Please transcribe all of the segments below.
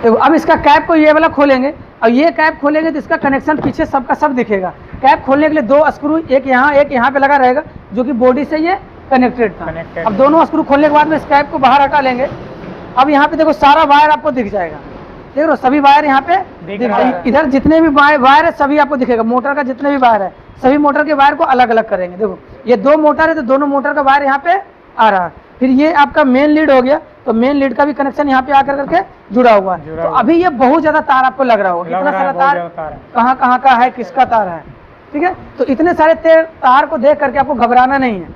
देखो अब इसका कैप को ये वाला खोलेंगे और ये कैप खोलेंगे तो इसका कनेक्शन पीछे सबका सब दिखेगा। कैप खोलने के लिए दो स्क्रू एक यहाँ पे लगा रहेगा जो कि बॉडी से ये कनेक्टेड था। अब दोनों स्क्रू खोलने के बाद में इस कैप को बाहर हटा लेंगे। अब यहाँ पे देखो सारा वायर आपको दिख जाएगा, देख रहे हो सभी वायर यहाँ पे दिख रहा है। इधर जितने भी वायर है सभी आपको दिखेगा, मोटर का जितने भी वायर है सभी मोटर के वायर को अलग अलग करेंगे। देखो ये दो मोटर है तो दोनों मोटर का वायर यहाँ पे आ रहा है। फिर ये आपका मेन लीड हो गया तो मेन लीड का भी कनेक्शन यहाँ पे आकर करके जुड़ा हुआ है। तो अभी ये बहुत ज्यादा तार आपको लग रहा होगा, इतना सारा तार कहाँ कहाँ का है, किसका तार है, ठीक है। तो इतने सारे तार को देख करके आपको घबराना नहीं है,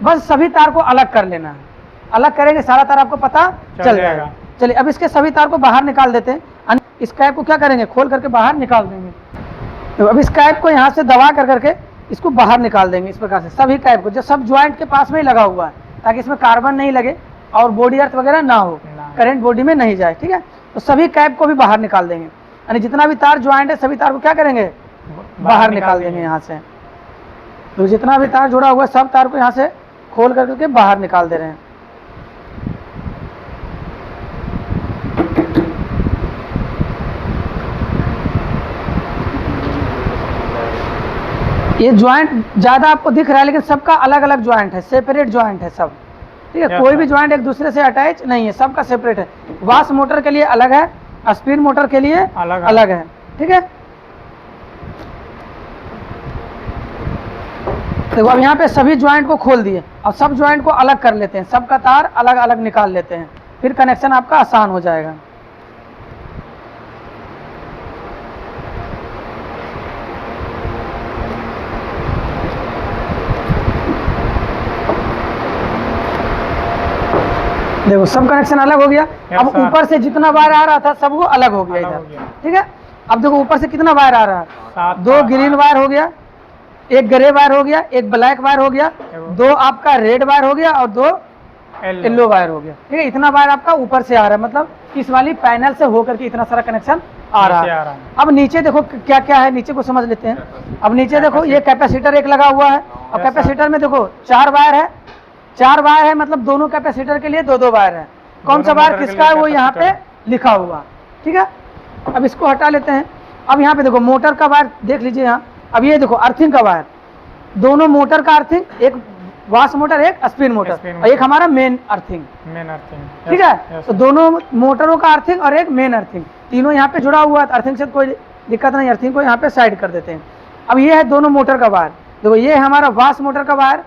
बस सभी तार को अलग कर लेना है। अलग करेंगे सारा तार आपको पता चल जाएगा। चलिए अब इसके सभी तार को बाहर निकाल देते हैं। इस कैप को क्या करेंगे, खोल करके बाहर निकाल देंगे। तो अब इस कैप को यहाँ से दबा कर करके इसको बाहर निकाल देंगे इस प्रकार से सभी कैप को, जो सब ज्वाइंट के पास में ही लगा हुआ है, ताकि इसमें कार्बन नहीं लगे और बॉडी अर्थ वगैरह ना हो, करंट बॉडी में नहीं जाए, ठीक है। तो सभी कैप को भी बाहर निकाल देंगे, यानी जितना भी तार ज्वाइंट है सभी तार को क्या करेंगे, बाहर निकाल देंगे यहाँ से। तो जितना भी तार जुड़ा हुआ है सब तार को यहाँ से खोल करके बाहर निकाल दे रहे हैं। ये ज्वाइंट ज्यादा आपको दिख रहा है लेकिन सबका अलग अलग ज्वाइंट है, सेपरेट ज्वाइंट है सब, ठीक है। कोई भी ज्वाइंट एक दूसरे से अटैच नहीं है, सबका सेपरेट है। वाश मोटर के लिए अलग है, स्पिन मोटर के लिए अलग है, ठीक है। देखो अब यहाँ पे सभी ज्वाइंट को खोल दिए और सब ज्वाइंट को अलग कर लेते हैं, सबका तार अलग अलग निकाल लेते हैं, फिर कनेक्शन आपका आसान हो जाएगा। देखो सब कनेक्शन अलग हो गया। अब ऊपर से जितना वायर आ रहा था सब वो अलग हो गया इधर, ठीक है। अब देखो ऊपर से कितना वायर आ रहा है, दो ग्रीन वायर हो गया, एक ग्रे वायर हो गया, एक ब्लैक वायर हो गया, दो आपका रेड वायर हो गया और दो येलो वायर हो गया, ठीक है। इतना वायर आपका ऊपर से आ रहा है, मतलब इस वाली पैनल से होकर के इतना सारा कनेक्शन आ रहा है। अब नीचे देखो क्या क्या है, नीचे को समझ लेते हैं। अब नीचे देखो ये कैपेसिटर एक लगा हुआ है और कैपेसिटर में देखो चार वायर है, चार वायर है, मतलब दोनों कैपेसिटर के लिए दो दो वायर है। कौन सा वायर किसका है वो यहाँ पे लिखा हुआ, ठीक है। अब इसको हटा लेते हैं। अब यहाँ पे देखो मोटर का वायर देख लीजिए यहाँ। अब ये देखो अर्थिंग का वायर, दोनों मोटर का अर्थिंग, एक वाश मोटर एक स्पिन मोटर और एक हमारा मेन अर्थिंग, ठीक है। तो दोनों मोटरों का अर्थिंग और एक मेन अर्थिंग तीनों यहाँ पे जुड़ा हुआ है। अर्थिंग से कोई दिक्कत नहीं, अर्थिंग को यहाँ पे साइड कर देते हैं। अब ये है दोनों मोटर का वायर, देखो ये है हमारा वाश मोटर का वायर,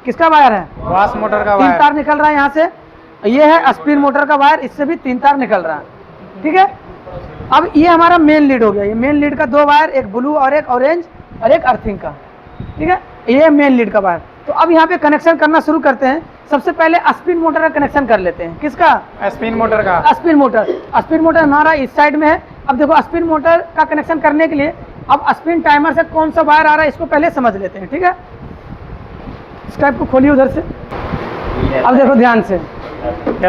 किसका वायर है, वाश मोटर का वायर, तीन तार निकल रहा है यहाँ से। ये है स्पिन मोटर का वायर, इससे भी तीन तार निकल रहा है, ठीक है। अब ये हमारा मेन लीड हो गया, ये मेन लीड का दो वायर, एक ब्लू और एक ऑरेंज और एक अर्थिंग का, ठीक है। ये मेन लीड का वायर। तो अब यहाँ पे कनेक्शन करना शुरू करते हैं। सबसे पहले स्पिन मोटर का कनेक्शन कर लेते हैं, किसका, स्पिन मोटर का। स्पिन मोटर हमारा इस साइड में है। अब देखो स्पिन मोटर का कनेक्शन करने के लिए अब स्पिन टाइमर से कौन सा वायर आ रहा है इसको पहले समझ लेते हैं, ठीक है। स्टाइप को खोलिए उधर से। अब देखो ध्यान से,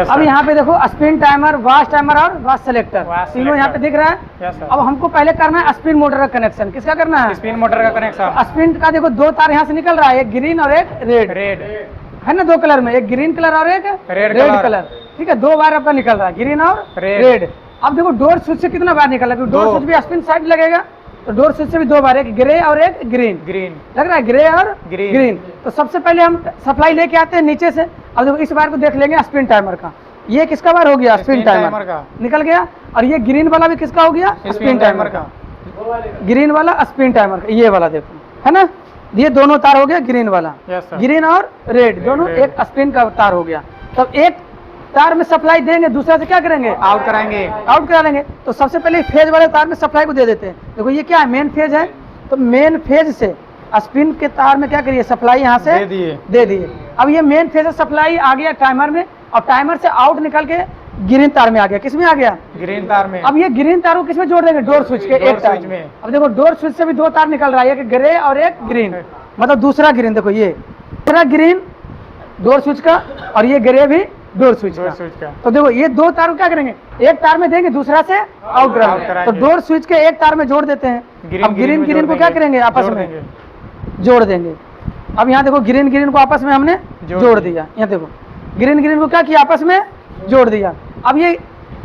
अब यहाँ पे देखो स्पिन टाइमर, वाश टाइमर और वाश सेलेक्टर तीनों यहाँ पे दिख रहा है। अब हमको पहले करना है स्पिन मोटर का कनेक्शन, किसका करना है, स्पिन मोटर का कनेक्शन। स्पिन का देखो दो तार यहाँ से निकल रहा है, एक ग्रीन और एक रेड है ना, दो कलर में, एक ग्रीन कलर और एक रेड कलर, ठीक है। दो वायर आपका निकल रहा है, ग्रीन और रेड। अब देखो डोर स्विच से कितना वायर निकल रहा है, डोर स्विच भी स्पिन साइड लगेगा तो डोर स्विच से भी दो वायर, एक ग्रे और एक ग्रीन लग रहा है, ग्रे और ग्रीन। तो सबसे पहले हम सप्लाई लेके आते हैं नीचे से। अब देखो इस वायर को देख लेंगे स्पिन टाइमर का, ये किसका वायर हो गया, स्पिन टाइमर का निकल गया। और ये ग्रीन वाला भी किसका हो गया, स्पिन टाइमर का, ग्रीन वाला स्पिन टाइमर का, ये वाला देखो है ना, ये दोनों तार हो गया ग्रीन वाला, ग्रीन और रेड दोनों एक स्पिन का तार हो गया। तब एक तार में सप्लाई देंगे, दूसरा से क्या करेंगे, आउट कराएंगे, आउट करा लेंगे। तो सबसे पहले फेज वाले तार में सप्लाई को दे देते हैं। देखो ये क्या है, मेन फेज है, तो मेन फेज से स्पिन के तार में क्या करिए, सप्लाई यहाँ से दे दिए। अब ये मेन फेज से सप्लाई आ गया टाइमर में और टाइमर से आउट निकल के ग्रीन तार में आ गया, किसमें आ गया, ग्रीन तार में। अब ये ग्रीन तार को किसमें जोड़ देंगे, डोर स्विच के एक तार में। अब देखो डोर स्विच से भी दो तार निकल रहा है, एक ग्रे और एक ग्रीन, मतलब दूसरा ग्रीन, देखो ये दूसरा ग्रीन डोर स्विच का और ये ग्रे भी डोर स्विच का। तो देखो ये दो तार को क्या करेंगे, एक तार में देंगे, दूसरा से आउट कराएंगे। तो डोर स्विच के एक तार में जोड़ देते हैं। अब ग्रीन को क्या करेंगे, आपस में जोड़ देंगे। अब यहाँ देखो ग्रीन को आपस में हमने जोड़ दिया, यहाँ देखो ग्रीन को क्या किया, आपस में जोड़ दिया। अब ये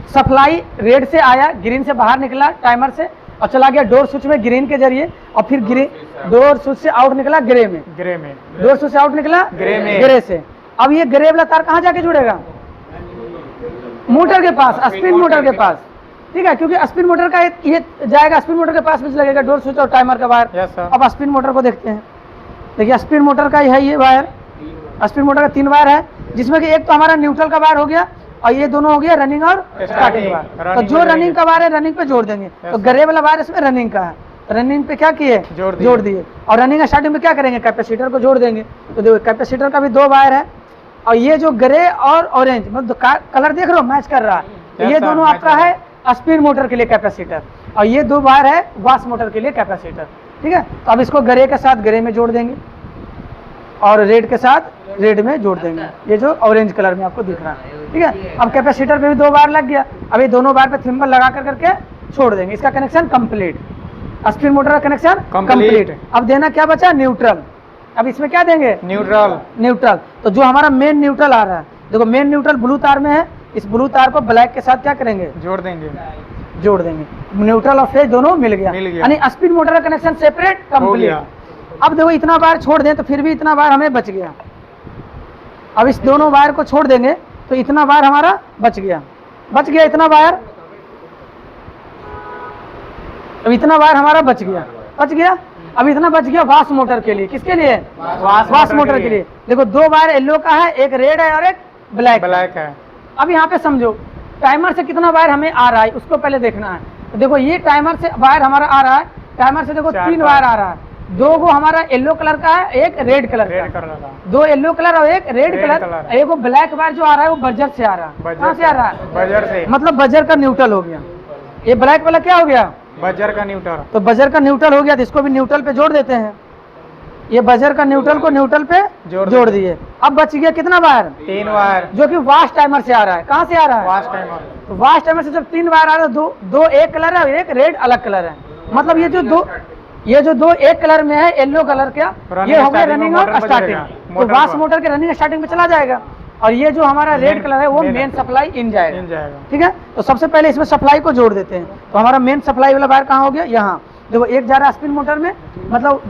सप्लाई रेड से आया, ग्रीन से बाहर निकला टाइमर से और चला गया डोर स्विच में ग्रीन के जरिए, और फिर ग्रीन डोर स्विच से आउट निकला ग्रे में, डोर स्विच से आउट निकला ग्रे से। अब ये ग्रे वाला तार कहाँ जाके जुड़ेगा? मोटर के पास, स्पिन मोटर के पास, ठीक है, क्योंकि स्पिन मोटर का ये जाएगा, स्पिन मोटर के पास में लगेगा डोर स्विच और टाइमर का वायर। अब स्पिन मोटर को देखते हैं। देखिए स्पिन मोटर का है ये वायर, स्पिन मोटर का 3 वायर है, जिसमें कि एक तो हमारा न्यूट्रल का वायर हो गया और ये दोनों हो गया रनिंग और स्टार्टिंग वायर। तो जो रनिंग का वायर है रनिंग पे जोड़ देंगे। तो ग्रे वाला वायर इसमें रनिंग का है, रनिंग पे क्या किए? जोड़ दिए। और रनिंग स्टार्टिंग में क्या करेंगे? कैपेसिटर को जोड़ देंगे। तो देखो कैपेसिटर का भी 2 वायर है, और ये जो ग्रे और ऑरेंज मतलब कलर देख रहे हो मैच कर रहा है, तो ये दोनों आपका है स्पिन मोटर के लिए कैपेसिटर, और ये 2 वायर है वाश मोटर के लिए कैपेसिटर, ठीक है। तो अब इसको ग्रे के साथ ग्रे में जोड़ देंगे और रेड के साथ रेड में जोड़ देंगे, ये जो ऑरेंज कलर में आपको दिख रहा है, ठीक है। अब कैपेसिटर पे भी 2 वायर लग गया, अब ये दोनों वायर पे थिम्बल लगा करके छोड़ देंगे। इसका कनेक्शन कंप्लीट, स्पिन मोटर का कनेक्शन कंप्लीट। अब देना क्या बचा? न्यूट्रल। अब इसमें क्या देंगे? न्यूट्रल। तो जो हमारा मेन न्यूट्रल आ रहा है, देखो मेन न्यूट्रल ब्लू तार में है, इस ब्लू तार को ब्लैक के साथ क्या करेंगे? जोड़ देंगे। न्यूट्रल और फेज दोनों मिल गया, यानी स्पिन मोटर का कनेक्शन सेपरेट कंप्लीट। अब देखो इतना वायर छोड़ दें तो फिर भी इतना वायर हमें बच गया। अब इस दोनों वायर को छोड़ देंगे तो इतना वायर हमारा बच गया इतना वायर, अब इतना वायर हमारा बच गया। अब इतना बच गया वाश मोटर के लिए। किसके लिए? वाश मोटर के लिए। देखो 2 वायर येलो का है, एक रेड है और एक ब्लैक है। अब यहाँ पे समझो टाइमर से कितना वायर हमें आ रहा है उसको पहले देखना है। तो देखो ये टाइमर से वायर हमारा आ रहा है, टाइमर से देखो 3 वायर आ रहा है, 2 को हमारा येलो कलर का है, एक रेड कलर का, 2 येलो कलर और एक रेड कलर, एक वो ब्लैक वायर जो आ रहा है वो बजर से आ रहा है। कहाँ से आ रहा है? बजर से, मतलब बजर का न्यूट्रल हो गया। ये ब्लैक वाला क्या हो गया? बजर का न्यूट्रल। तो बजर का न्यूट्रल हो गया, तो इसको भी न्यूट्रल पे जोड़ देते हैं। ये बजर का न्यूट्रल को न्यूट्रल पे जोड़ दिए। अब बच गया कितना वायर? 3 वायर, जो कि वाश टाइमर से आ रहा है। कहाँ से आ रहा है? वाश टाइमर से जब 3 वायर आ रहा है, दो एक कलर है और एक रेड अलग कलर है। मतलब ये जो दो एक कलर में है येलो कलर का, ये हो गया रनिंग और स्टार्टिंग। तो वाश मोटर के रनिंग स्टार्टिंग में चला जाएगा, और ये जो हमारा रेड कलर है वो मेन सप्लाई इन जाएगा, ठीक है। तो सबसे पहले इसमें सप्लाई को जोड़ देते हैं। तो हमारा मेन सप्लाई वाला वायर कहाँ हो गया? यहाँ देखो, एक जा रहा है स्पिन मोटर में, मतलब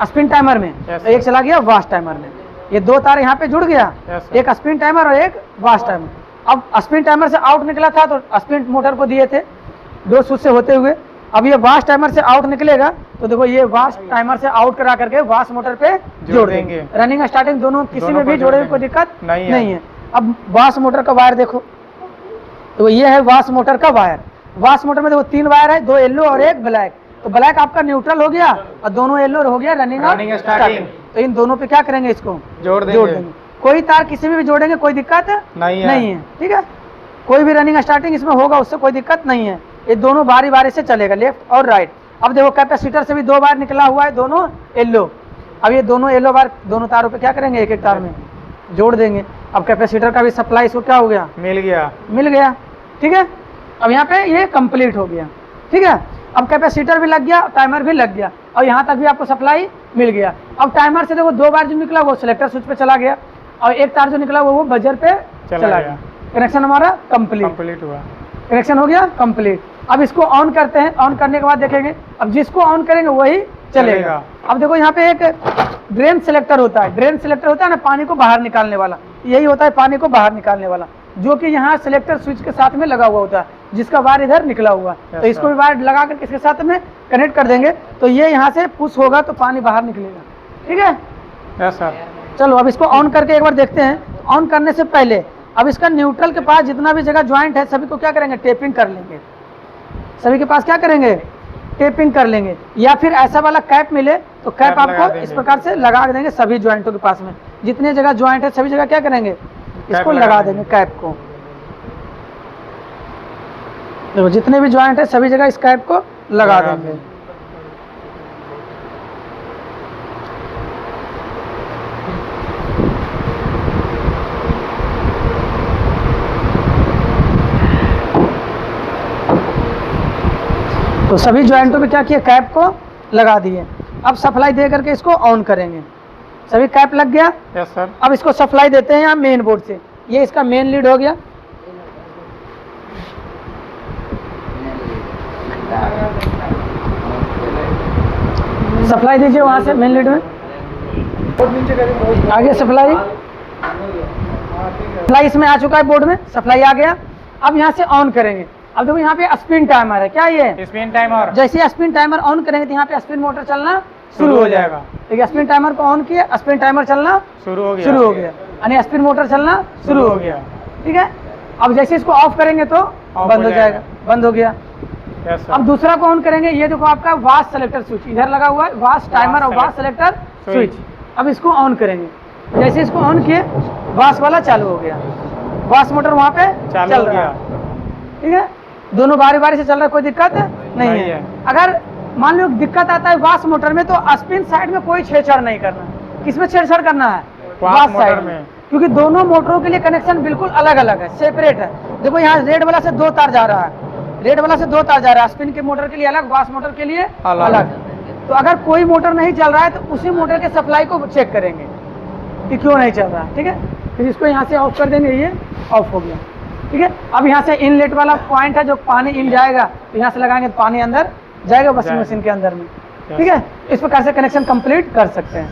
स्पिन टाइमर में, एक चला गया वाश टाइमर में। ये 2 तार यहाँ पे जुड़ गया, एक स्पिन टाइमर और एक वाश टाइमर। अब स्पिन टाइमर से आउट निकला था तो स्पिन मोटर को दिए थे 2 स्विच से होते हुए। अब ये वाश टाइमर से आउट निकलेगा तो देखो ये वाश टाइमर से आउट करा करके वाश मोटर पे जोड़ देंगे। रनिंग स्टार्टिंग दोनों किसी में भी जोड़े कोई दिक्कत नहीं है। अब वाश मोटर का वायर देखो, तो ये है वाश मोटर का वायर। वाश मोटर में देखो 3 वायर है, 2 येलो और एक ब्लैक। तो ब्लैक आपका न्यूट्रल हो गया और दोनों येलो हो गया रनिंग और स्टार्टिंग। तो इन दोनों पे क्या करेंगे? इसको जोड़ देंगे। कोई तार किसी में भी जोड़ेंगे कोई दिक्कत नहीं है, ठीक है। कोई भी रनिंग स्टार्टिंग इसमें होगा, उससे कोई दिक्कत नहीं है। ये दोनों बारी बारी से चलेगा, लेफ्ट और राइट। अब देखो कैपेसिटर से भी 2 वायर निकला हुआ है, दोनों येलो। अब ये दोनों येलो वायर दोनों तारों पे क्या करेंगे? एक तार में जोड़ देंगे। अब कैपेसिटर का भी सप्लाई इसको क्या हो गया? मिल गया, ठीक है। अब यहाँ पे ये कंप्लीट हो गया, ठीक है। अब कैपेसिटर भी लग गया, टाइमर भी लग गया, और यहाँ तक भी आपको सप्लाई मिल गया। अब टाइमर से देखो 2 बार जो निकला वो सिलेक्टर स्विच पे चला गया, और एक तार जो निकला वो बजर पे चला गया। कनेक्शन हमारा कंप्लीट हुआ, कनेक्शन हो गया कंप्लीट। अब इसको ऑन करते हैं, ऑन करने के बाद देखेंगे, अब जिसको ऑन करेंगे वही चलेगा। अब देखो यहाँ पे एक ड्रेन सिलेक्टर होता है ना, पानी को बाहर निकालने वाला, यही होता है पानी को बाहर निकालने वाला, जो कि यहाँ सिलेक्टर स्विच के साथ में लगा हुआ होता है, जिसका वायर इधर निकला हुआ है। तो इसको भी वायर लगा कर इसके साथ में कनेक्ट कर देंगे, तो ये यहाँ से पुश होगा तो पानी बाहर निकलेगा, ठीक है। Yes sir. चलो अब इसको ऑन करके एक बार देखते हैं। ऑन करने से पहले अब इसका न्यूट्रल के पास जितना भी जगह ज्वाइंट है सभी को क्या करेंगे? टेपिंग कर लेंगे। सभी के पास क्या करेंगे? टेपिंग कर लेंगे, या फिर ऐसा वाला कैप मिले तो कैप आपको इस प्रकार से लगा देंगे सभी ज्वाइंटों के पास में। जितने जगह ज्वाइंट है सभी जगह क्या करेंगे? इसको लगा देंगे कैप को। देखो जितने भी ज्वाइंट है सभी जगह इस कैप को लगा देंगे। तो सभी ज्वाइंटों पे क्या किया? कैप को लगा दिए। अब सप्लाई दे करके इसको ऑन करेंगे। सभी कैप लग गया? Yes sir. अब इसको सप्लाई देते हैं यहाँ मेन बोर्ड से। ये इसका मेन लीड हो गया, सप्लाई दीजिए वहाँ से मेन लीड में, आगे सप्लाई इसमें आ चुका है बोर्ड में, सप्लाई आ गया। अब यहाँ से ऑन करेंगे। अब देखो यहाँ पे स्पिन टाइमर है, क्या ये स्पिन टाइमर। जैसे स्पिन टाइमर ऑन करेंगे तो यहाँ पे स्पिन मोटर चलना शुरू हो जाएगा। ठीक है, स्पिन टाइमर को ऑन किया, स्पिन टाइमर चलना शुरू हो गया, यानी स्पिन मोटर चलना शुरू हो गया। ठीक है, अब जैसे इसको ऑफ करेंगे तो बंद हो जाएगा, बंद हो गया। अब दूसरा को ऑन करेंगे, ये देखो आपका वाश सेलेक्टर स्विच इधर लगा हुआ है, वाश टाइमर और वाश सेलेक्टर स्विच। अब इसको ऑन करेंगे, जैसे इसको ऑन किए वाश वाला चालू हो गया, वाश मोटर वहाँ पे चल रहा है। ठीक है, दोनों बारी बारी से चल रहा है, कोई दिक्कत नहीं है। अगर मान लो दिक्कत आता है वाश मोटर में, तो स्पिन साइड में कोई छेड़छाड़ नहीं करना। किसमें छेड़छाड़ करना है? वाश साइड में, क्योंकि दोनों मोटरों के लिए कनेक्शन बिल्कुल अलग अलग है, सेपरेट है। देखो यहाँ रेड वाला से 2 तार जा रहा है, रेड वाला से 2 तार जा रहा है, स्पिन के मोटर के लिए अलग, वाश मोटर के लिए अलग। तो अगर कोई मोटर नहीं चल रहा है तो उसी मोटर के सप्लाई को चेक करेंगे कि क्यों नहीं चल रहा है। ठीक है, फिर इसको यहाँ से ऑफ कर देंगे, ये ऑफ हो गया। ठीक है, अब यहाँ से इनलेट वाला पॉइंट है, जो पानी इन जाएगा तो यहाँ से लगाएंगे तो पानी अंदर जाएगा वॉशिंग मशीन के अंदर में। ठीक है, इस प्रकार से कनेक्शन कंप्लीट कर सकते हैं।